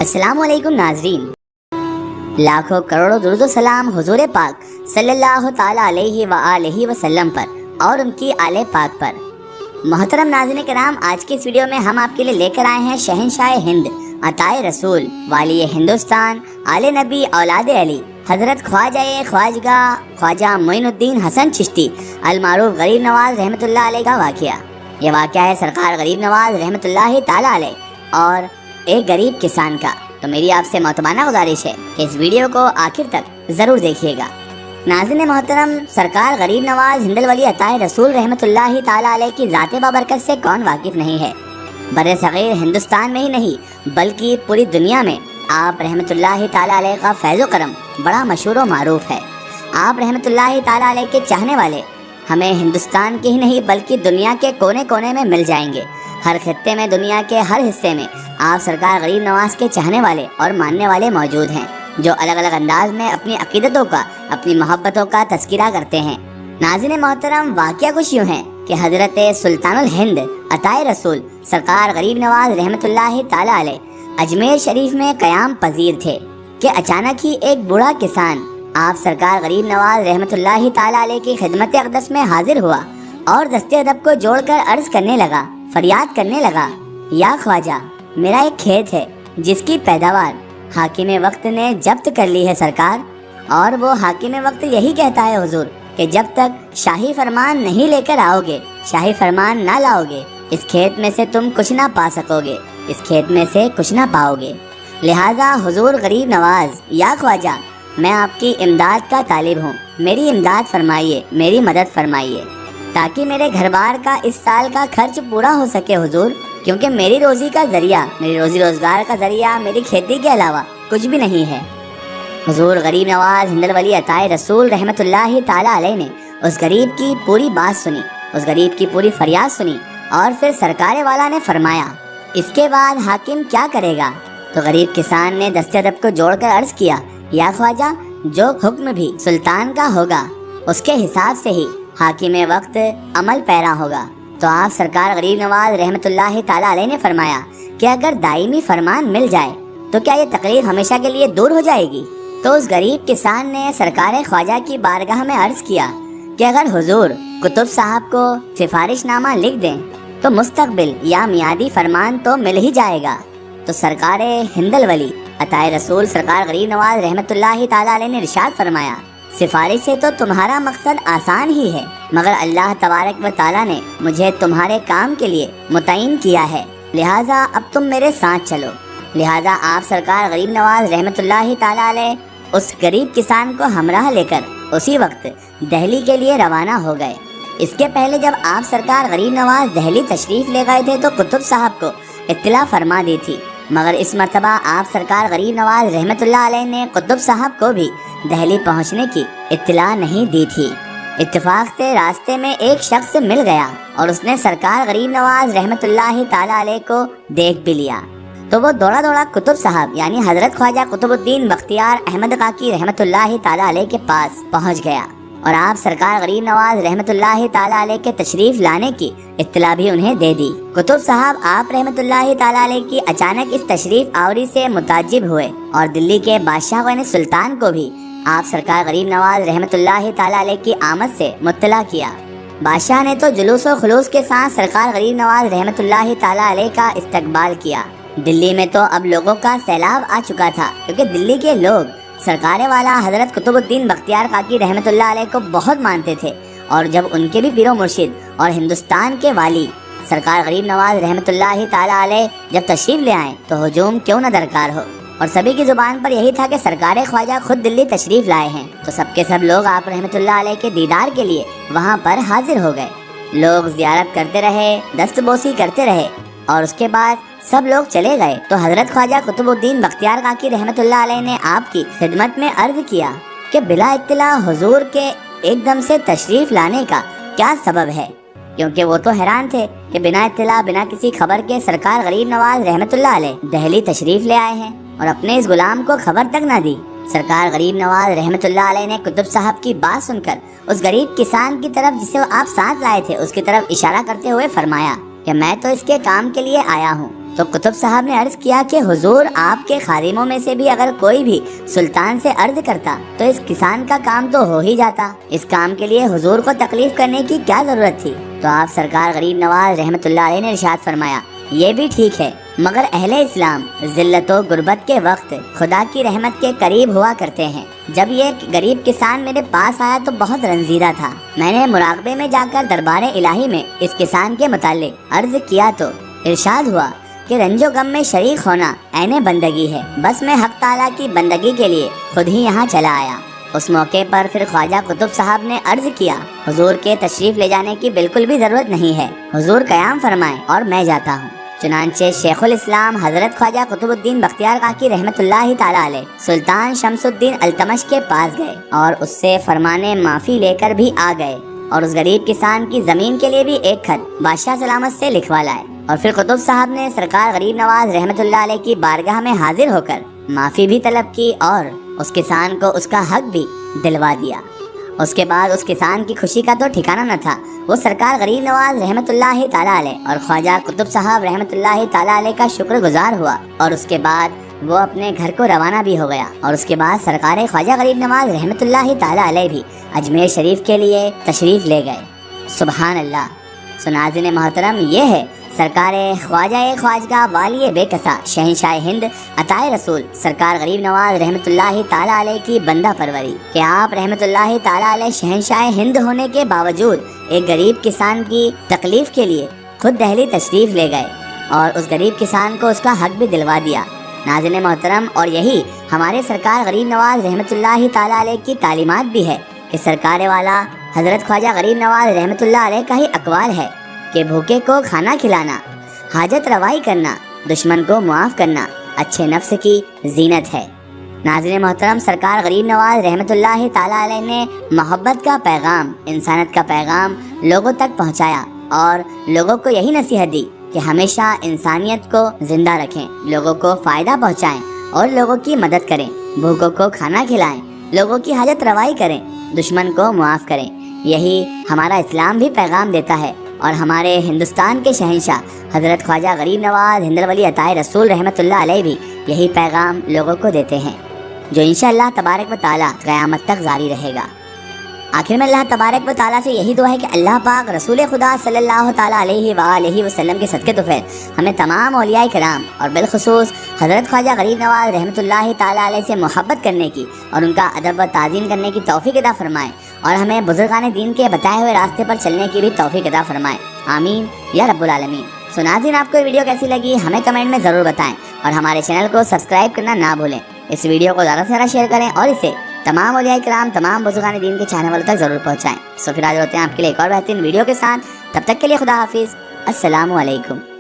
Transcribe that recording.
अस्सलाम वालेकुम नाजरीन, लाखों करोड़ों दुरूद सलाम हुजूर पाक सल्लल्लाहु ताला अलैहि व आलिहि वसल्लम पर और उनकी आले पाक पर। मोहतरम नाज़रीन कराम, आज की इस वीडियो में हम आपके लिए लेकर आए हैं शहंशाह हिंद अताए रसूल वाली हिंदुस्तान आले नबी औलाद अली हज़रत ख्वाजा मोइनुद्दीन हसन चिश्ती अल मारूफ गरीब नवाज रहमतुल्लाह अलैह का वाक़या। ये वाक़या है सरकार गरीब नवाज रहमतुल्लाह ताला अलैह और एक गरीब किसान का। तो मेरी आपसे मोहतबाना गुजारिश है कि इस वीडियो को आखिर तक ज़रूर देखिएगा। नाज़रीन मोहतरम, सरकार गरीब नवाज हिंदल वली अताए रसूल रहमतुल्लाह ताला अलैह की ज़ात बाबरकत से कौन वाकिफ़ नहीं है। बर्रे सग़ीर हिंदुस्तान में ही नहीं बल्कि पूरी दुनिया में आप रहमतुल्लाह ताला अलैह का फैज़ो करम बड़ा मशहूर व मारूफ है। आप रहमतुल्लाह ताला अलैह के चाहने वाले हमें हिंदुस्तान के ही नहीं बल्कि दुनिया के कोने कोने में मिल जाएंगे। हर खित्ते में, दुनिया के हर हिस्से में आप सरकार गरीब नवाज के चाहने वाले और मानने वाले मौजूद हैं, जो अलग अलग अंदाज में अपनी अकीदतों का, अपनी मोहब्बतों का तज़किरा करते हैं। नाज़रीन मोहतरम, वाक़या कुछ यूँ है कि हज़रत सुल्तानुल हिंद अताए रसूल सरकार गरीब नवाज रहमतुल्लाह ताला अलैह अजमेर शरीफ में क़याम पजीर थे कि अचानक ही एक बूढ़ा किसान आप सरकार गरीब नवाज रहमतुल्लाह ताला अलैह की खिदमत अक़दस में हाजिर हुआ और दस्ते अदब को जोड़कर अर्ज़ करने लगा, फरियाद करने लगा, या ख्वाजा, मेरा एक खेत है जिसकी पैदावार हाकिम वक्त ने जब्त कर ली है सरकार, और वो हाकिम वक्त यही कहता है हुजूर कि जब तक शाही फरमान नहीं लेकर आओगे, शाही फरमान ना लाओगे, इस खेत में से तुम कुछ ना पा सकोगे, इस खेत में से कुछ ना पाओगे। लिहाजा हुजूर गरीब नवाज, या ख्वाजा, मैं आपकी इमदाद का तालिब हूँ, मेरी इमदाद फरमाइए, मेरी मदद फरमाइए ताकि मेरे घर बार का इस साल का खर्च पूरा हो सके हुजूर, क्योंकि मेरी रोज़ी का ज़रिया, मेरी रोज़ी रोज़गार का ज़रिया मेरी खेती के अलावा कुछ भी नहीं है। हुजूर गरीब नवाज हिंदल वली अताए रसूल रहमतुल्लाह ताला अलैह ने उस गरीब की पूरी बात सुनी, उस गरीब की पूरी फरियाद सुनी और फिर सरकार वाला ने फरमाया, इसके बाद हाकिम क्या करेगा। तो गरीब किसान ने दस्ते अदब को जोड़कर अर्ज़ किया, या ख्वाजा, जो हुक्म भी सुल्तान का होगा उसके हिसाब से ही हाकिम वक्त अमल पैरा होगा। तो आप सरकार गरीब नवाज रहमतुल्लाह ताला अलैह ने फरमाया कि अगर दायमी फरमान मिल जाए तो क्या ये तकलीफ हमेशा के लिए दूर हो जाएगी। तो उस गरीब किसान ने सरकार ख्वाजा की बारगाह में अर्ज़ किया कि अगर हुजूर कुतुब साहब को सिफारिशनामा लिख दें तो मुस्तकबिल या मियादी फरमान तो मिल ही जाएगा। तो सरकार हिंदल वली अताए रसूल सरकार गरीब नवाज रहमतुल्लाह ताला अलैह ने इरशाद फरमाया, सिफारिश से तो तुम्हारा मकसद आसान ही है, मगर अल्लाह तबारक व ताला ने मुझे तुम्हारे काम के लिए मुतय्यन किया है, लिहाजा अब तुम मेरे साथ चलो। लिहाजा आप सरकार गरीब नवाज रहमतुल्लाह ताला अलैह उस गरीब किसान को हमराह लेकर उसी वक्त दिल्ली के लिए रवाना हो गए। इसके पहले जब आप सरकार गरीब नवाज दिल्ली तशरीफ़ ले गए थे तो कुतुब साहब को इत्तला फरमा दी थी, मगर इस मरतबा आप सरकार गरीब नवाज रहमतुल्लाह अलैह ने कुतुब साहब को भी दिल्ली पहुंचने की इत्तला नहीं दी थी। इत्तेफाक से रास्ते में एक शख्स मिल गया और उसने सरकार गरीब नवाज रहमतुल्लाह ताला अलैह को देख भी लिया। तो वो दौड़ा दौड़ा कुतुब साहब यानी हज़रत ख्वाजा कुतुबुद्दीन बख्तियार अहमद काकी रहमतुल्लाह ताला अलैह के पास पहुंच गया और आप सरकार गरीब नवाज रहमतुल्लाह ताला अलैह के तशरीफ़ लाने की इत्तला भी उन्हें दे दी। कुतुब साहब आप रहमतुल्लाह ताला अलैह की अचानक इस तशरीफ़ आवरी से मुताज्जिब हुए और दिल्ली के बादशाह यानी सुल्तान को भी आप सरकार गरीब नवाज रहमतुल्लाह ताला अलैह की आमद से मुत्तला किया। बादशाह ने तो जुलूस व खुलूस के साथ सरकार गरीब नवाज रहमतुल्लाह ताला अलैह का इस्तकबाल किया। दिल्ली में तो अब लोगों का सैलाब आ चुका था, क्योंकि दिल्ली के लोग सरकार वाला हज़रत कुतुबुद्दीन बख्तियार काकी रहमतुल्लाह अलैह को बहुत मानते थे, और जब उनके भी पीरो मुर्शिद और हिंदुस्तान के वाली सरकार गरीब नवाज रहमतुल्लाह ताला अलैह जब तशरीफ़ ले आए तो हुजूम क्यों न दरकार हो, और सभी की ज़ुबान पर यही था कि सरकार ख्वाजा खुद दिल्ली तशरीफ़ लाए हैं। तो सबके सब लोग आप रहमतुल्लाह अलैह के दीदार के लिए वहाँ पर हाजिर हो गए। लोग ज़ियारत करते रहे, दस्तबोसी करते रहे और उसके बाद सब लोग चले गए। तो हज़रत ख्वाजा कुतुबुद्दीन बख्तियार काकी रहमतुल्लाह अलैह ने आपकी खिदमत में अर्ज़ किया कि बिला इत्तला हुजूर के एकदम से तशरीफ़ लाने का क्या सबब है, क्योंकि वो तो हैरान थे कि बिना इत्तला, बिना किसी खबर के सरकार गरीब नवाज रहमतुल्लाह अलैह दिल्ली तशरीफ़ ले आए हैं और अपने इस गुलाम को खबर तक ना दी। सरकार गरीब नवाज रहमतुल्लाह अलैह ने कुतुब साहब की बात सुनकर उस गरीब किसान की तरफ जिसे आप साथ लाए थे उसकी तरफ इशारा करते हुए फरमाया कि मैं तो इसके काम के लिए आया हूँ, تو قطب صاحب نے عرض کیا کہ حضور آپ کے خادموں میں سے بھی اگر کوئی بھی سلطان سے عرض کرتا تو اس کسان کا کام تو ہو ہی جاتا، اس کام کے لیے حضور کو تکلیف کرنے کی کیا ضرورت تھی؟ تو آپ سرکار غریب نواز رحمت اللہ علیہ نے ارشاد فرمایا، یہ بھی ٹھیک ہے، مگر اہل اسلام ذلت و غربت کے وقت خدا کی رحمت کے قریب ہوا کرتے ہیں۔ جب یہ غریب کسان میرے پاس آیا تو بہت رنزیدہ تھا، میں نے مراقبے میں جا کر دربار الہی میں اس کسان کے متعلق عرض کیا تو ارشاد ہوا کہ رنج و غم میں شریک ہونا عین بندگی ہے، بس میں حق تعالیٰ کی بندگی کے لیے خود ہی یہاں چلا آیا۔ اس موقع پر پھر خواجہ قطب صاحب نے عرض کیا، حضور کے تشریف لے جانے کی بالکل بھی ضرورت نہیں ہے، حضور قیام فرمائیں اور میں جاتا ہوں۔ چنانچہ شیخ الاسلام حضرت خواجہ قطب الدین بختیار کاکی رحمت اللہ تعالیٰ علیہ سلطان شمس الدین التمش کے پاس گئے اور اس سے فرمانے معافی لے کر بھی آ گئے، اور اس غریب کسان کی زمین کے لیے بھی ایک خط بادشاہ سلامت سے لکھوا لائے، اور پھر قطب صاحب نے سرکار غریب نواز رحمت اللہ علیہ کی بارگاہ میں حاضر ہو کر معافی بھی طلب کی اور اس کسان کو اس کا حق بھی دلوا دیا۔ اس کے بعد اس کسان کی خوشی کا تو ٹھکانہ نہ تھا، وہ سرکار غریب نواز رحمت اللہ تعالیٰ علیہ اور خواجہ قطب صاحب رحمت اللہ تعالیٰ علیہ کا شکر گزار ہوا، اور اس کے بعد وہ اپنے گھر کو روانہ بھی ہو گیا، اور اس کے بعد سرکار خواجہ غریب نواز رحمت اللہ تعالیٰ علیہ بھی اجمیر شریف کے لیے تشریف لے گئے۔ سبحان اللہ۔ ناظرین محترم، یہ ہے سرکار خواجہ خواجگاہ والی بے کسا شہنشاہ ہند عطائے رسول سرکار غریب نواز رحمت اللہ تعالیٰ علیہ کی بندہ پروری، کہ آپ رحمت اللہ تعالیٰ علیہ شہنشاہ ہند ہونے کے باوجود ایک غریب کسان کی تکلیف کے لیے خود دہلی تشریف لے گئے اور اس غریب کسان کو اس کا حق بھی دلوا دیا۔ ناظرین محترم، اور یہی ہمارے سرکار غریب نواز رحمت اللہ تعالیٰ علیہ کی تعلیمات بھی ہے کہ سرکار والا حضرت خواجہ غریب نواز رحمت اللہ علیہ کا ہی اقوال ہے کہ بھوکے کو کھانا کھلانا، حاجت روائی کرنا، دشمن کو معاف کرنا اچھے نفس کی زینت ہے۔ ناظرین محترم، سرکار غریب نواز رحمت اللہ تعالیٰ علیہ نے محبت کا پیغام، انسانیت کا پیغام لوگوں تک پہنچایا اور لوگوں کو یہی نصیحت دی کہ ہمیشہ انسانیت کو زندہ رکھیں، لوگوں کو فائدہ پہنچائیں اور لوگوں کی مدد کریں، بھوکوں کو کھانا کھلائیں، لوگوں کی حاجت روائی کریں، دشمن کو معاف کریں۔ یہی ہمارا اسلام بھی پیغام دیتا ہے، اور ہمارے ہندوستان کے شہنشاہ حضرت خواجہ غریب نواز ہندر ولی عطائے رسول رحمت اللہ علیہ بھی یہی پیغام لوگوں کو دیتے ہیں، جو انشاءاللہ تبارک و تعالیٰ قیامت تک جاری رہے گا۔ آخر میں اللہ تبارک و تعالیٰ سے یہی دعا ہے کہ اللہ پاک رسول خدا صلی اللہ تعالیٰ علیہ وآلہ وسلم کے صدقے طفیل ہمیں تمام اولیاء کرام اور بالخصوص حضرت خواجہ غریب نواز رحمت اللہ تعالیٰ علیہ سے محبت کرنے کی اور ان کا ادب و تعظیم کرنے کی توفیق عطا فرمائے، اور ہمیں بزرگان دین کے بتائے ہوئے راستے پر چلنے کی بھی توفیق عطا فرمائے، آمین یا رب العالمین۔ ناظرین، آپ کو یہ ویڈیو کیسی لگی ہمیں کمنٹ میں ضرور بتائیں، اور ہمارے چینل کو سبسکرائب کرنا نہ بھولیں۔ اس ویڈیو کو زیادہ سے زیادہ شیئر کریں اور اسے تمام اولیاء کرام، تمام بزرگان دین کے چاہنے والوں تک ضرور پہنچائیں۔ پھر حاضر ہوتے ہیں آپ کے لیے ایک اور بہترین ویڈیو کے ساتھ، تب تک کے لیے خدا حافظ، السلام علیکم۔